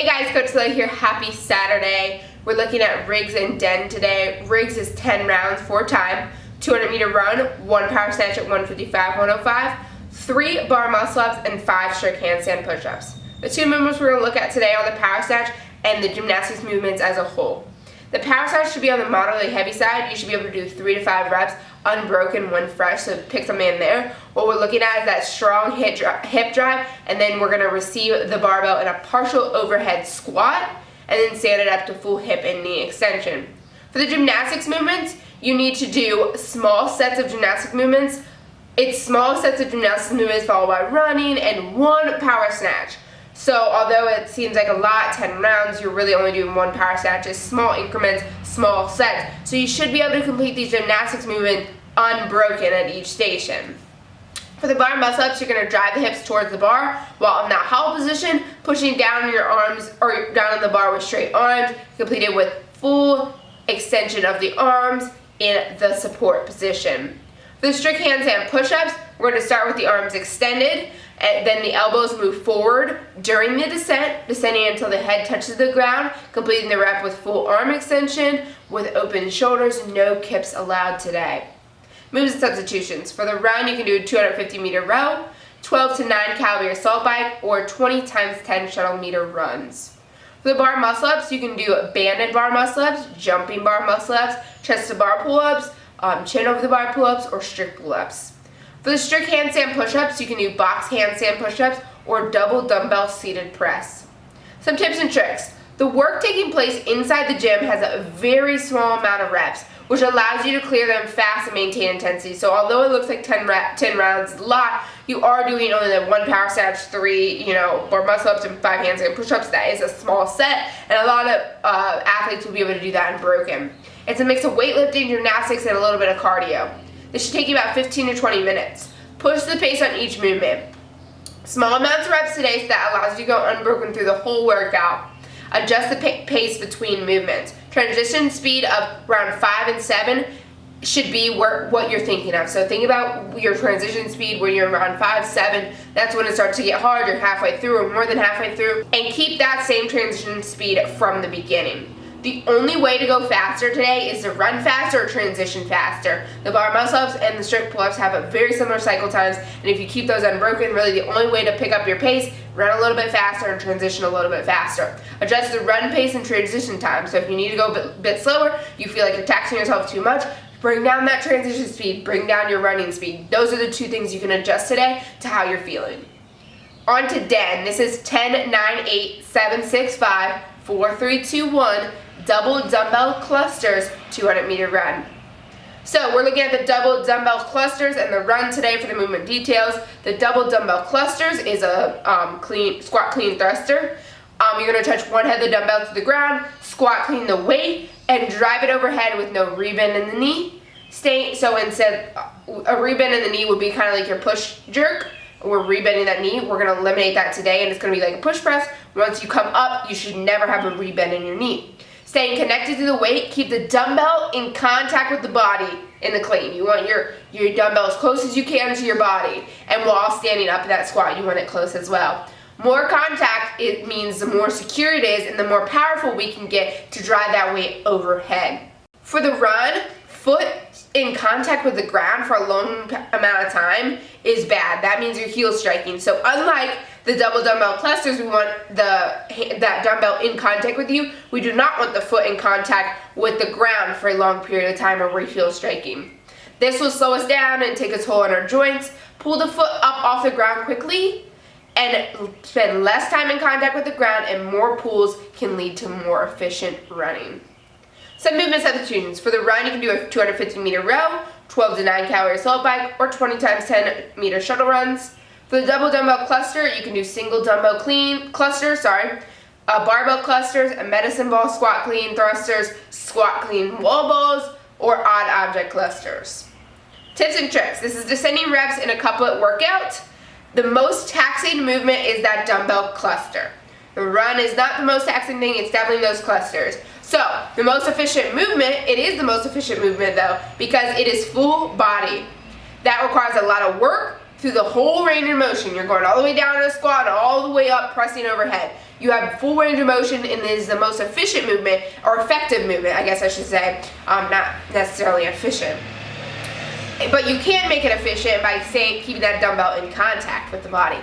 Hey guys, Coach Lily here. Happy Saturday. We're looking at Riggs and Den today. Riggs is 10 rounds, 4 time, 200-meter run, 1 power snatch at 155, 105, 3 bar muscle-ups, and 5 strict handstand push-ups. The 2 movements we're going to look at today are the power snatch and the gymnastics movements as a whole. The power snatch should be on the moderately heavy side. You should be able to do 3 to 5 reps unbroken when fresh, so pick something in there. What we're looking at is that strong hip drive, and then we're going to receive the barbell in a partial overhead squat, and then stand it up to full hip and knee extension. For the gymnastics movements, you need to do small sets of gymnastic movements. It's small sets of gymnastic movements followed by running and 1 power snatch. So although it seems like a lot, 10 rounds, you're really only doing 1 power snatch. It's small increments, small sets. So you should be able to complete these gymnastics movements unbroken at each station. For the bar muscle-ups, you're going to drive the hips towards the bar while in that hollow position, pushing down on your arms or down on the bar with straight arms, completed with full extension of the arms in the support position. For the strict handstand push-ups, we're going to start with the arms extended, and then the elbows move forward during the descent, descending until the head touches the ground, completing the rep with full arm extension with open shoulders. No kips allowed today. Moves and substitutions. For the run, you can do a 250-meter row, 12 to 9 calorie assault bike, or 20 times 10 shuttle meter runs. For the bar muscle-ups, you can do banded bar muscle-ups, jumping bar muscle-ups, chest to bar pull-ups, chin over the bar pull-ups, or strict pull-ups. For the strict handstand push-ups, you can do box handstand push-ups or double dumbbell seated press. Some tips and tricks. The work taking place inside the gym has a very small amount of reps, which allows you to clear them fast and maintain intensity. So although it looks like 10 rounds is a lot, you are doing only the 1 power snatch, 3 bar muscle-ups, and 5 handstand push-ups. That is a small set, and a lot of athletes will be able to do that unbroken. It's a mix of weightlifting, gymnastics, and a little bit of cardio. This should take you about 15 to 20 minutes. Push the pace on each movement. Small amounts of reps today, so that allows you to go unbroken through the whole workout. Adjust the pace between movements. Transition speed of around 5 and 7 should be what you're thinking of. So think about your transition speed when you're around 5, 7. That's when it starts to get hard. You're halfway through or more than halfway through. And keep that same transition speed from the beginning. The only way to go faster today is to run faster or transition faster. The bar muscle-ups and the strict pull-ups have a very similar cycle times, and if you keep those unbroken, really the only way to pick up your pace, run a little bit faster and transition a little bit faster. Adjust the run pace and transition time. So if you need to go a bit slower, you feel like you're taxing yourself too much, bring down that transition speed, bring down your running speed. Those are the 2 things you can adjust today to how you're feeling. On to Den. This is 10, 9, 8, 7, 6, 5, 4, 3, 2, 1. Double dumbbell clusters, 200-meter run. So we're looking at the double dumbbell clusters and the run today for the movement details. The double dumbbell clusters is a squat clean thruster. You're going to touch one head of the dumbbell to the ground, squat clean the weight, and drive it overhead with no rebend in the knee. So instead, a rebend in the knee would be kind of like your push jerk. We're rebending that knee. We're going to eliminate that today, and it's going to be like a push press. Once you come up, you should never have a rebend in your knee. Staying connected to the weight, keep the dumbbell in contact with the body in the clean. You want your dumbbell as close as you can to your body, and while standing up in that squat, you want it close as well. More contact, it means the more secure it is and the more powerful we can get to drive that weight overhead. For the run, foot in contact with the ground for a long amount of time is bad. That means you're heel striking. So unlike the double dumbbell clusters, we want that dumbbell in contact with you. We do not want the foot in contact with the ground for a long period of time or we're heel striking. This will slow us down and take a toll on our joints. Pull the foot up off the ground quickly and spend less time in contact with the ground, and more pulls can lead to more efficient running. Some movement substitutions. For the run, you can do a 250-meter row, 12 to 9 calorie assault bike, or 20 times 10 meter shuttle runs. For the double dumbbell cluster, you can do single dumbbell clusters, barbell clusters, a medicine ball squat clean thrusters, squat clean wall balls, or odd object clusters. Tips and tricks. This is descending reps in a couplet workout. The most taxing movement is that dumbbell cluster. The run is not the most taxing thing, it's definitely those clusters. So, the most efficient movement, it is the most efficient movement though, because it is full body. That requires a lot of work, through the whole range of motion. You're going all the way down to a squat and all the way up, pressing overhead. You have full range of motion, and this is the most efficient movement, or effective movement, I guess I should say, not necessarily efficient. But you can make it efficient by keeping that dumbbell in contact with the body.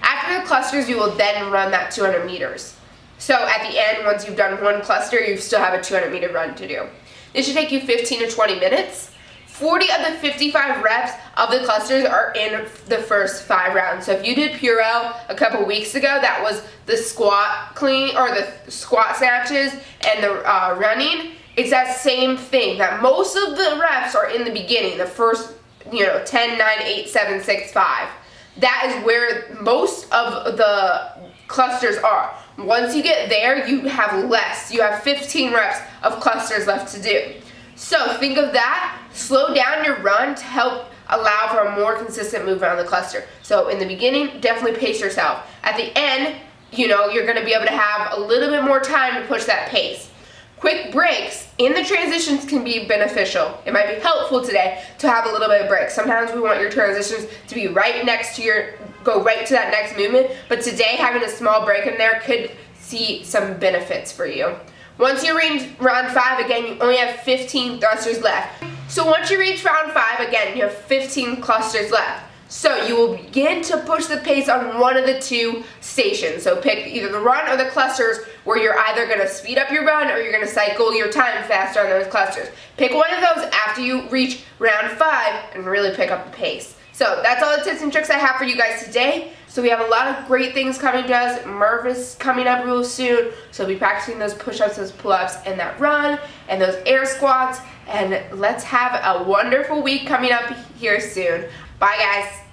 After the clusters, you will then run that 200 meters. So at the end, once you've done one cluster, you still have a 200 meter run to do. This should take you 15 to 20 minutes. 40 of the 55 reps of the clusters are in the first 5 rounds. So if you did Purell a couple weeks ago, that was the squat clean, or the squat snatches and the running. It's that same thing, that most of the reps are in the beginning, the first 10, 9, 8, 7, 6, 5. That is where most of the clusters are. Once you get there, you have less. You have 15 reps of clusters left to do. So think of that. Slow down your run to help allow for a more consistent movement on the cluster. So in the beginning, definitely pace yourself. At the end, you're going to be able to have a little bit more time to push that pace. Quick breaks in the transitions can be beneficial. It might be helpful today to have a little bit of break. Sometimes we want your transitions to be right next to go right to that next movement, but today having a small break in there could see some benefits for you. Once you reach round 5, again, you only have 15 thrusters left. So once you reach round 5, again, you have 15 clusters left. So you will begin to push the pace on one of the 2 stations. So pick either the run or the clusters, where you're either going to speed up your run or you're going to cycle your time faster on those clusters. Pick one of those after you reach round 5 and really pick up the pace. So that's all the tips and tricks I have for you guys today. So we have a lot of great things coming to us. Murph is coming up real soon. So we'll be practicing those push-ups, those pull-ups, and that run, and those air squats. And let's have a wonderful week coming up here soon. Bye, guys.